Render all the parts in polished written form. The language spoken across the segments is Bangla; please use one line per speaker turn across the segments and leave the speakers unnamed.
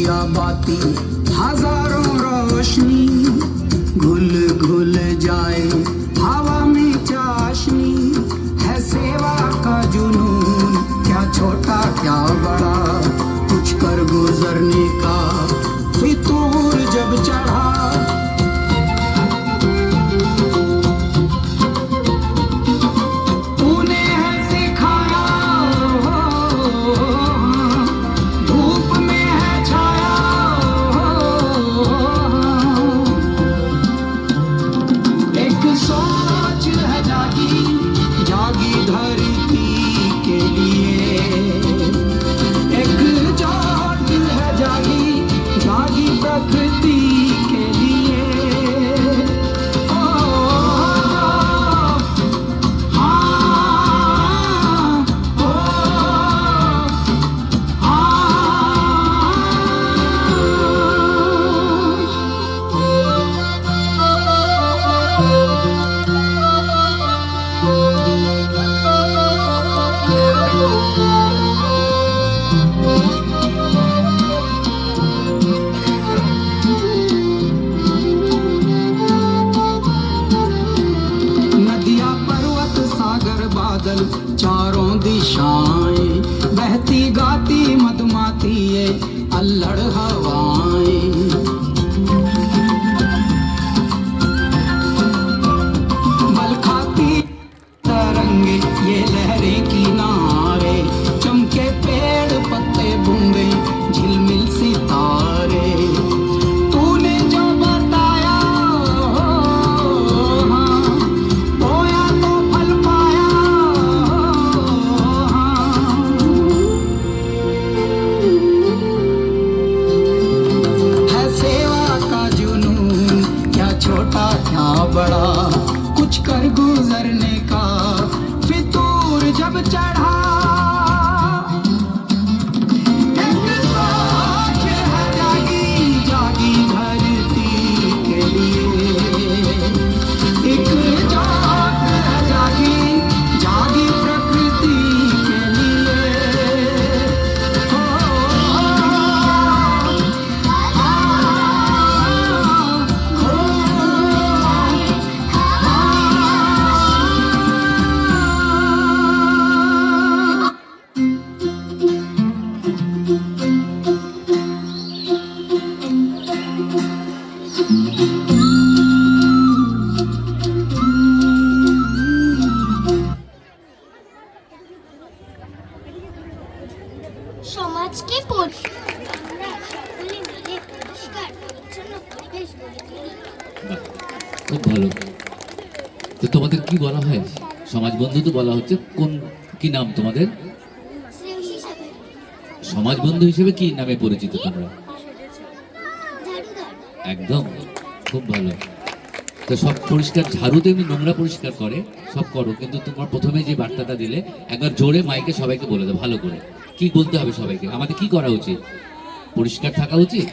दिया बाती हजारों रोशनी, घुल घुल जाए हवा में चाशनी, है सेवा का जुनून, क्या छोटा क्या बड़ा, कुछ कर गुजरने का फितूर जब चढ़ा। चारों दिशाएं बहती गाती मधुमाती ये अल्लड़ हवाएं, मल खाती तरंगे ये लहरें किनारे, चमके पेड़ पत्ते बूंदे झिलमिल सितारे, तूने जो बताया बोया तो फल पाया, है सेवा का जुनून, क्या छोटा क्या बड़ा, कुछ कर गुजरने का फितूर जब चढ़ा। एक सोच है जागी जागी धरती के लिए, एक जोत है जागी जागी प्रकृति के लिए।
সমাজকে আমরা সকলে মিলে পরিষ্কার পরিচ্ছন্ন পরিবেশ গড়ে তুলি।
খুব ভালো। তো তোমাদের কি বলা হয়? সমাজ বন্ধু তো বলা হচ্ছে। কোন কি নাম তোমাদের? সমাজ বন্ধু হিসেবে কি নামে পরিচিত তোমরা? একদম খুব ভালো। তো সব পরিষ্কার, ঝাড়ু তো এমনি নোংরা পরিষ্কার করে, সব করো, কিন্তু তোমার প্রথমে যে বার্তাটা দিলে একবার জোরে মাইকে সবাইকে বলে দাও ভালো করে। কি বলতে হবে সবাইকে? আমাদের কি করা উচিত? পরিষ্কার থাকা উচিত,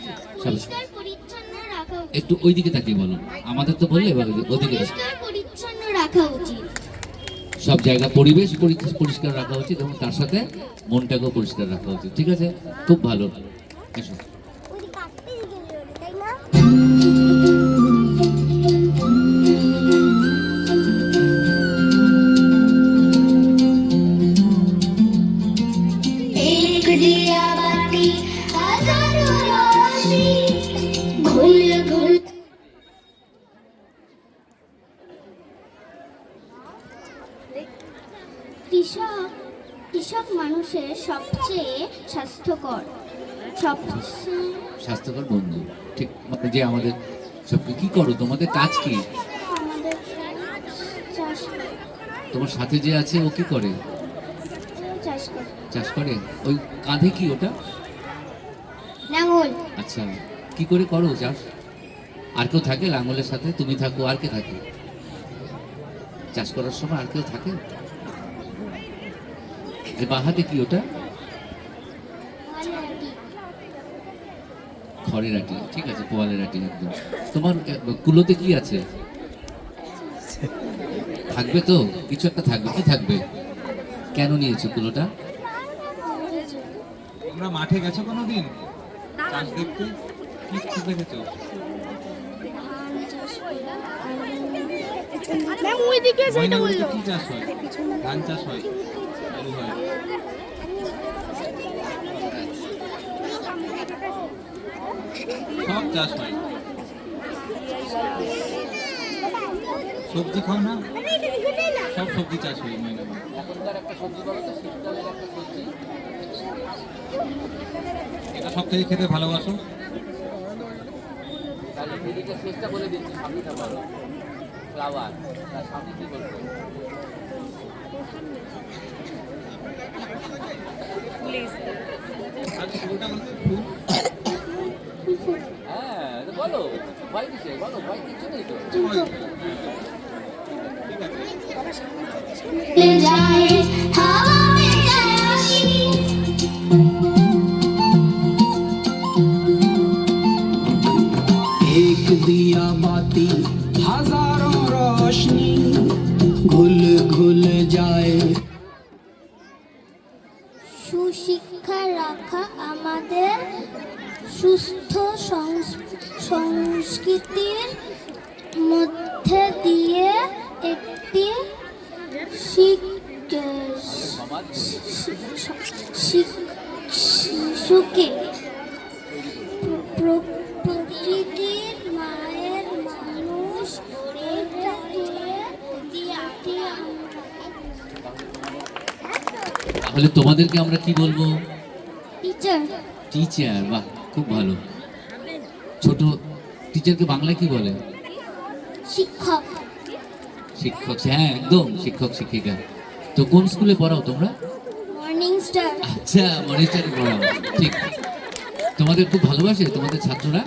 একটু ওইদিকে তাকিয়ে বলো। আমাদের তো বললে এবার ওদিকে
পরিচ্ছন্ন রাখা উচিত,
সব জায়গা পরিবেশ পরিষ্কার রাখা উচিত এবং তার সাথে মনটাকেও পরিষ্কার রাখা উচিত। ঠিক আছে, খুব ভালো। এসো।
কৃষক মানুষের সবচেয়ে
স্বাস্থ্যকর বন্ধু। ঠিক, মানে যে আমাদের সবকে কি করো? তোমাদের কাজ কি? তোমার সাথে যে আছে ও কি করে? চাষ করে। ওই কাঁধে কি ওটা?
লাঙল।
আচ্ছা, কি করে করো চাষ? আর কেউ থাকে লাঙলের সাথে? তুমি থাকো, আর কে থাকে চাষ করার সময়? আর কেউ থাকে? বাঁ হাতে কি ওটা? খড়ের আটি। ঠিক আছে, পোয়ালের আটি একদম। তোমার কুলোতে কি আছে? থাকবে তো কিছু একটা, থাকবে। কি থাকবে? কেন নিয়েছো কুলোটা?
তোমরা মাঠে গেছো কোনোদিন? চাষ দেখতে কি কি দেখেছো?
ম্যাম ওইদিকে সেটা
ময়নাগুড়িতে
বললো
কি চাষ হয়? ধান চাষ হয়, আলু হয়। সব চাষ হয়। সবজি খাও না? সব সবজি চাষ হয় ময়নাগুড়ি।
এখনকার একটা সবজি বলো তো, শীতকালের একটা সবজি।
এটা সব থেকে খেতে ভালোবাসো?
তাহলে দিদিকে শেষটা বলে দিচ্ছি, সামনেটা বলো। ফ্লাওয়ার, তার সামনে কি বলবো?
আর ফুলটা বলো তো, ফুল।
হ্যাঁ এটা বলো, ভয় কিসে বলো, ভয় কিচ্ছু নেই তো।
ले जाए हवा में तैयारी
एक दिया बाती हजारों रोशनी घुल घुल जाए
সুশিক্ষা রাখা আমাদের সুস্থ সংস্কৃতির মধ্যে দিয়ে একটি শিশুকে প্রকৃতির মায়ের মানুষ এটা তুলে দিয়ে আমরা
তাহলে তোমাদেরকে আমরা কি বলবো?
Teacher
teacher. বাহ, খুব ভালো। ছোট টিচারকে বাংলায় কি বলে?
শিক্ষক
শিক্ষক। হ্যাঁ একদম, শিক্ষক শিক্ষিকা। তো কোন স্কুলে পড়াও তোমরা?
মর্নিং স্টার
আচ্ছা, মনিস্টারে পড়াও। ঠিক। তোমাদের খুব ভালোবাসে তোমাদের ছাত্ররা?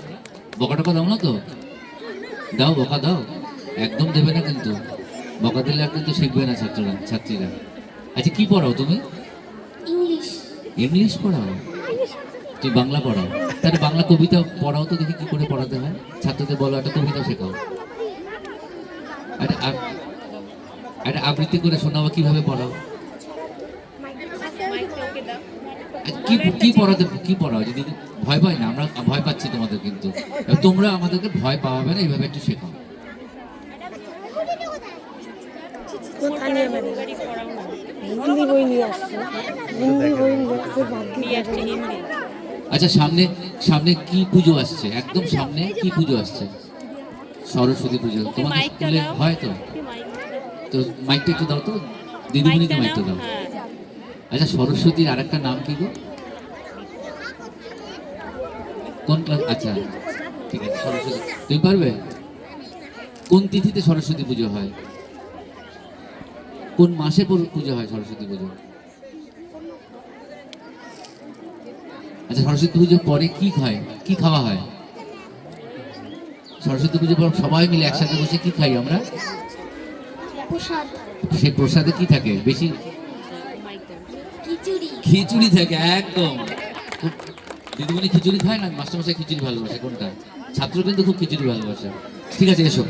বকা টকা দাও না তো? দাও, বকা দাও। একদম দেবে না কিন্তু, বকা দিলে আর কিন্তু শিখবে না ছাত্রীরা। আচ্ছা, কি পড়াও তুমি?
ইংলিশ
ইংলিশ পড়াও? তুই বাংলা পড়াও? তাহলে বাংলা কবিতা পড়াও তো, দেখি কি করে পড়াতে হয়। ছাত্রদের বলো, একটা কবিতা শেখাও, একটা আবৃত্তি করে শোনাও, কিভাবে পড়াও? কি পড়াও? যদি ভয় পাই না, আমরা ভয় পাচ্ছি তোমাদের, কিন্তু তোমরা আমাদেরকে ভয় পাওয়াবে না, এইভাবে একটু শেখাও।
হিন্দি বই নিয়ে আসছে, হিন্দি বই দেখতে বাধ্য।
আচ্ছা, সামনে কি পুজো আসছে? একদম সামনে কি পুজো আসছে? সরস্বতী পুজো। তোমাদের স্কুলে হয় তো? তো মাইকটা একটু দাও তো, দিদিমণিকে মাইকটা দাও। আচ্ছা, সরস্বতীর আরেকটা নাম কি গো? কোন ক্লাস? আচ্ছা ঠিক আছে, সরস্বতী। তুমি পারবে? কোন তিথিতে সরস্বতী পুজো হয়? কোন মাসে পুজো হয় সরস্বতী পুজো? আচ্ছা, সরস্বতী পুজোর পরে কি খাওয়া হয়? সরস্বতী পুজোর পর সবাই মিলে একসাথে বসে কি খাই আমরা?
প্রসাদ
সেই প্রসাদে কি থাকে বেশি? খিচুড়ি থাকে। একদম। দিদিমণি খিচুড়ি খায় না? মাস্টারমশাই খিচুড়ি ভালোবাসে। কোনটা? ছাত্র কিন্তু খুব খিচুড়ি ভালোবাসে। ঠিক আছে, এসো।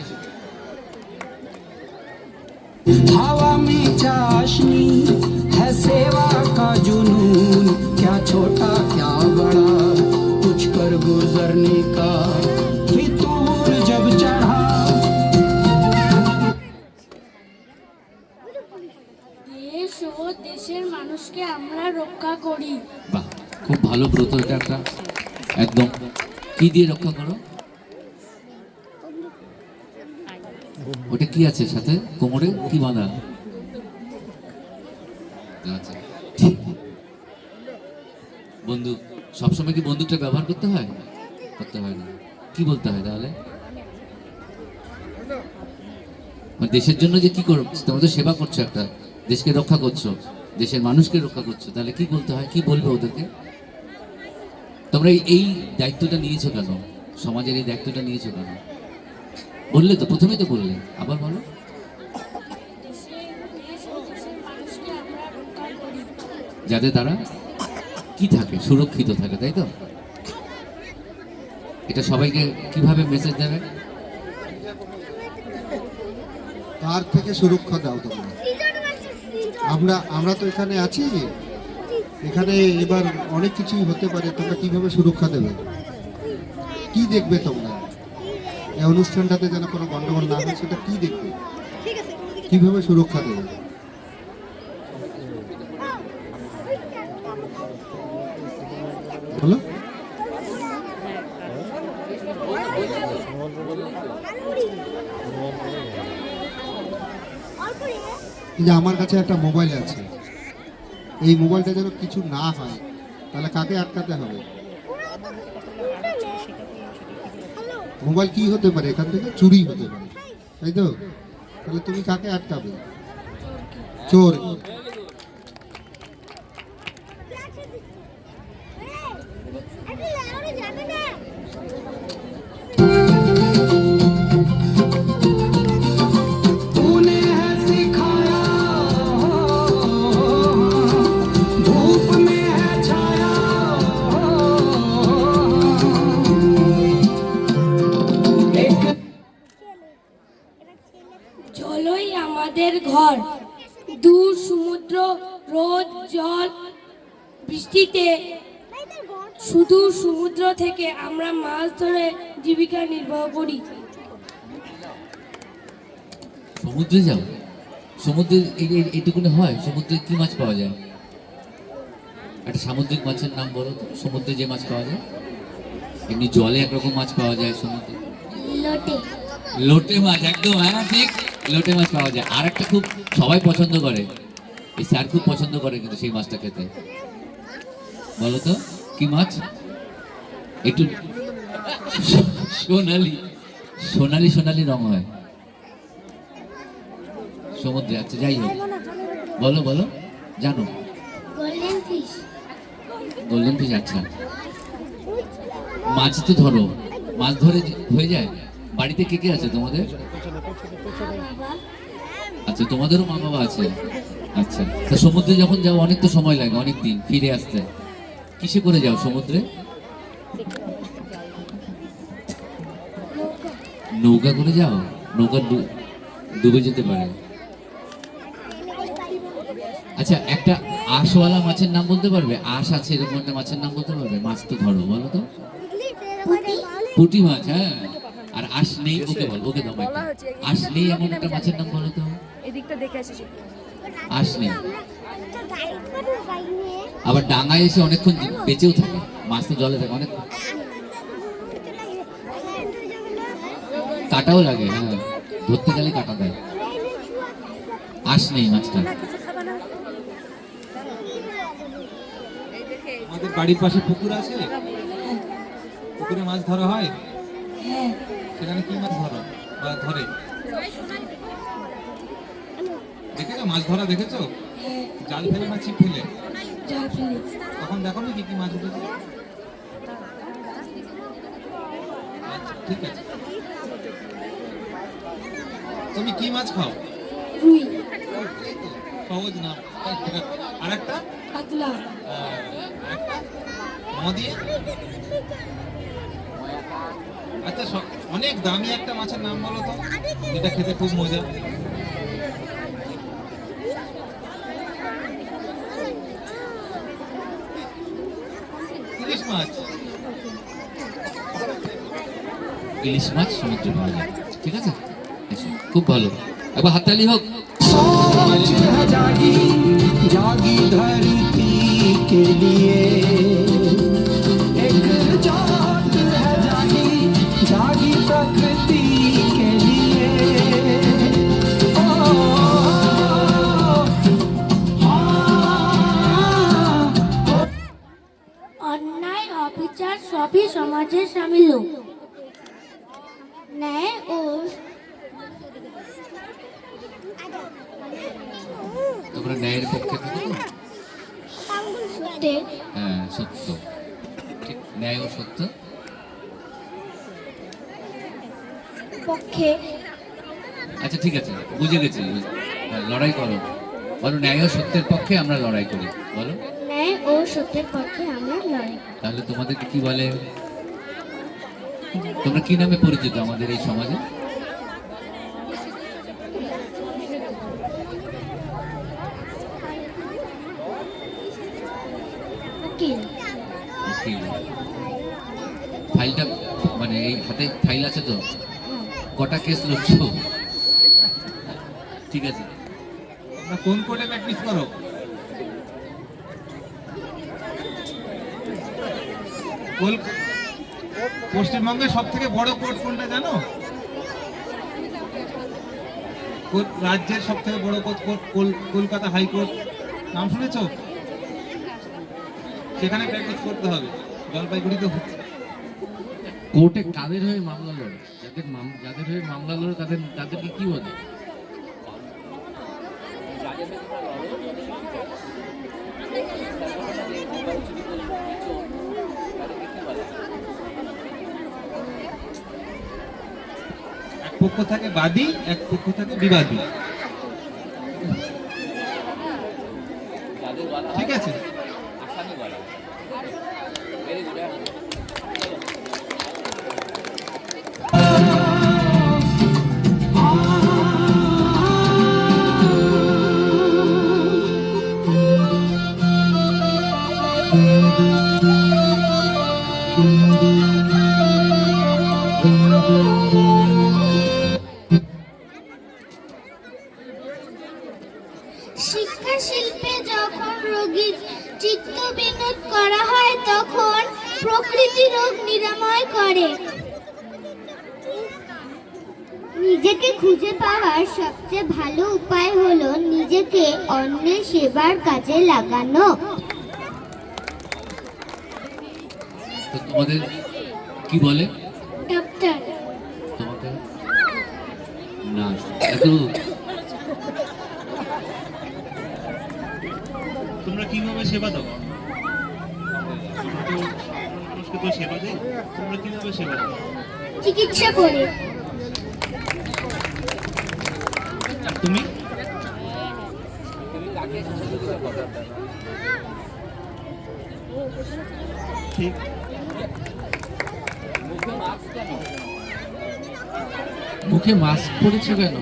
हवा में चाशनी है सेवा का जुनून क्या छोटा क्या बड़ा कुछ कर गुजरने का फितूर जब चढ़ा
দেশ ও দেশের মানুষকে আমরা রক্ষা করি।
বাহ, খুব ভালো ব্রত এটা একটা। একদম। কি দিয়ে রক্ষা করো? ওটা কি আছে সাথে? কোমরে কি বাঁধা? আচ্ছা, ঠিক। বন্দুক। সবসময় কি বন্দুকটা ব্যবহার করতে হয়? করতে হয় না। কি বলতে হয় তাহলে? মানে দেশের জন্য যে কি করো, তোমরা তো সেবা করছো, একটা দেশকে রক্ষা করছো, দেশের মানুষকে রক্ষা করছো, তাহলে কি বলতে হয়? কি বলবে ওদেরকে? তোমরা এই দায়িত্বটা নিয়েছো কেন? সমাজের এই দায়িত্বটা নিয়েছো কেন? বললে তো, প্রথমেই তো বললে, আবার বলো। যাতে তারা কি থাকে, সুরক্ষিত থাকে, তাই তো? এটা সবাইকে কিভাবে মেসেজ দেবে?
তার থেকে সুরক্ষা দাও তোমরা। আমরা তো এখানে আছি, এখানে এবার অনেক কিছুই হতে পারে, তোমরা কিভাবে সুরক্ষা দেবে? কি দেখবে তোমরা এই অনুষ্ঠানটাতে যেন কোনো গন্ডগোল না হয়, সেটা কি দেখবে? কিভাবে সুরক্ষা দেবে? বলো। এই যে আমার কাছে একটা মোবাইল আছে, এই মোবাইলটা যেন কিছু না হয়, তাহলে কাকে আটকাতে হবে? মোবাইল কি হতে পারে? এখান থেকে চুরি হতে পারে, তাই তো? তাহলে তুমি কাকে আটকাবে? চোর।
तूने है सिखाया, धूप में है छाया, एक
জলই আমাদের ঘর। দূর সমুদ্র, রোদ, জল, বৃষ্টিতে শুধু সমুদ্র থেকে আমরা মাছ ধরে জীবিকা নির্বাহ করি।
সমুদ্রে যাও? সমুদ্রে এইটুকুনে হয়? সমুদ্রে কি মাছ পাওয়া যায়? একটা সামুদ্রিক মাছের নাম বলো তো, সমুদ্রে যে মাছ পাওয়া যায়। এমনি জলে একরকম মাছ পাওয়া যায় সমুদ্রে,
লোটে।
লোটে মাছ, একদম, হ্যাঁ ঠিক, লোটে মাছ পাওয়া যায়। আর একটা খুব সবাই পছন্দ করে, এই স্যার খুব পছন্দ করে কিন্তু সেই মাছটা খেতে। বলো তো কি মাছ? একটু সোনালি সোনালি সোনালি রং হয় সমুদ্রে। আচ্ছা যাই হোক, বলো বলো, জানো?
Golden fish.
Golden fish. আচ্ছা, মাছ তো ধরো, মাছ ধরে হয়ে যায়। বাড়িতে কে কে আছে তোমাদের?
বাবা।
আচ্ছা, তোমাদেরও মা বাবা আছে। আচ্ছা, তা সমুদ্রে যখন যাও অনেক তো সময় লাগে, অনেক দিন ফিরে আসতে। কিসে করে যাও সমুদ্রে? নৌকা করে যাও? নৌকা ডুবে যেতে পারে। আচ্ছা, একটা আঁশওয়ালা মাছের নাম বলতে পারবে? আঁশ আছে এরকম একটা মাছের নাম বলতে পারবে? মাছ তো ধরো, বলো তো। পুঁটি মাছ, হ্যাঁ। আর আঁশ নেই, ওকে বল, ওকে দাও একটা। আঁশ নেই এমন একটা মাছের নাম বলো তো।
এদিকটা দেখে আসিস।
আঁশ নেই। আবার ডাঙায় এসে অনেকক্ষণ বেঁচেও থাকে, মাছ তো জলে থাকে অনেক, কাটাও লাগে, হ্যাঁ, ধরতে গেলে কাটা দেয়। আঁশ নেই মাছটা।
আমাদের বাড়ির পাশে পুকুর আছে, পুকুরে মাছ ধরা হয়। সেখানে কি মাছ ধরো বা ধরে? দেখেছো মাছ ধরা? দেখেছো জাল ফেলে না ছিপ ফেলে?
জল ফেলে।
তখন দেখো না কি কি মাছ উঠেছে। আচ্ছা ঠিক আছে। তুমি কি মাছ খাও?
রুই।
এই তো, সহজ না। আর একটা
কাতলা।
নদী। আচ্ছা, অনেক দামি একটা মাছের নাম বলো তো, যেটা খেতে খুব মজা। ইলিশ মাছ।
ইলিশ মাছ সমুদ্রে পাওয়া যায়, ঠিক আছে, এসো, খুব ভালো। একবার হাততালি হোক।
सोच है जागी, जागी धरती के लिए, एक जाग है जागी, जागी प्रकृति के लिए। ओ,
অন্যায় অবিচার সবই সমাজের সামিল। ন্যায় ও
তোমরা ন্যায়ের পক্ষে থাকো তো?
সত্যের
হ্যাঁ, সত্য, ঠিক, ন্যায় ও সত্য
পক্ষে।
আচ্ছা ঠিক আছে, বুঝে গেছি। হ্যাঁ, লড়াই করো, বলো ন্যায় ও সত্যের পক্ষে আমরা লড়াই করি, বলো।
ন্যায় ও সত্যের পক্ষে আমরা লড়াই করি।
তাহলে তোমাদেরকে কি বলে? তোমরা কি নামে পরিচিত আমাদের এই সমাজে? ফাইলটা মানে এই হাতে ফাইল আছে তো, কটা কেস লড়ছো? ঠিক আছে,
তোমরা কোন কোর্টে প্র্যাকটিস করো? পশ্চিমবঙ্গের সব থেকে বড় কোর্ট কোনটা জানো? রাজ্যের সব থেকে বড় কোর্ট কলকাতা হাইকোর্ট, নাম শুনেছো? সেখানে প্র্যাকটিস করতে হবে, জলপাইগুড়িতে হচ্ছে।
কোর্টে কাদের হয়ে মামলা লড়ে? যাদের হয়ে মামলা লড়ে তাদেরকে কি বলে?
এক পক্ষ থাকে বাদী, এক পক্ষ থাকে বিবাদী। ঠিক আছে,
শিক্ষা শিল্পে যখন রোগীর চিত্ত বিনোদ করা হয় তখন প্রকৃতি রোগ নিরাময় করে। নিজেকে খুঁজে পাওয়ার সবচেয়ে ভালো উপায় হলো নিজেকে অন্যের সেবার কাজে লাগানো।
তো তোমাদের কি বলে?
ডাক্তার।
তোমাকে না এত
তোমরা কিভাবে সেবা দাও? মানুষকে তো সেবা দেয়, তোমরা কিভাবে সেবা দাও?
চিকিৎসা করে।
আর তুমি? ঠিক।
মুখে মাস্ক পরেছো কেন?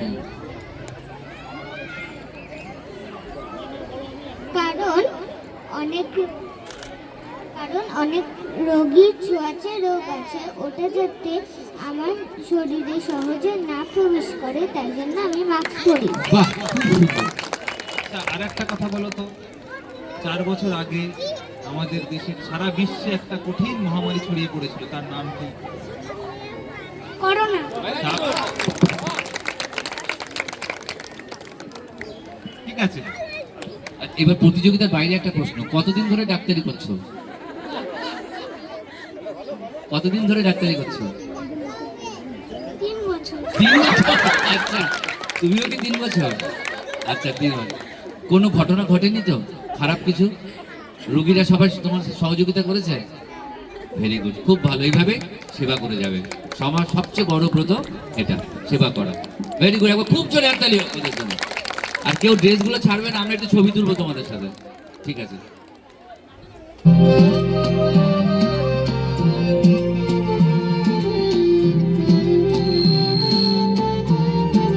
কারণ অনেক রোগীর ছোঁয়াচে রোগ আছে, ওটা যাতে আমার শরীরে সহজে না প্রবেশ করে, তাই জন্য আমি মাস্ক পরি।
বাহ, খুব সুন্দর।
আর একটা কথা বলো তো, 4 বছর আগে আমাদের দেশে সারা বিশ্বে একটা কঠিন মহামারী ছড়িয়ে পড়েছিল, তার নাম কি?
করোনা।
ঠিক আছে,
আর এবার প্রতিযোগিতার বাইরে একটা প্রশ্ন, কতদিন ধরে ডাক্তারি করছো? কতদিন ধরে ডাক্তারি করছো?
3 বছর।
3 বছর? আচ্ছা, তুমিও কি 3 বছর? আচ্ছা, 3 বছর। কোনো ঘটনা ঘটেনি তো খারাপ কিছু? রোগীরা সবাই তোমার সহযোগিতা করেছে? ভেরি গুড, খুব ভালো। এইভাবে সেবা করে যাবে। সমাজ সবচেয়ে বড় ব্রত এটা, সেবা করা। ভেরি গুড, একবার খুব জোরে হাততালি ওদের জন্য। আর কেউ ড্রেসগুলো ছাড়বে না, আমরা একটু ছবি তুলবো তোমাদের সাথে। ঠিক আছে।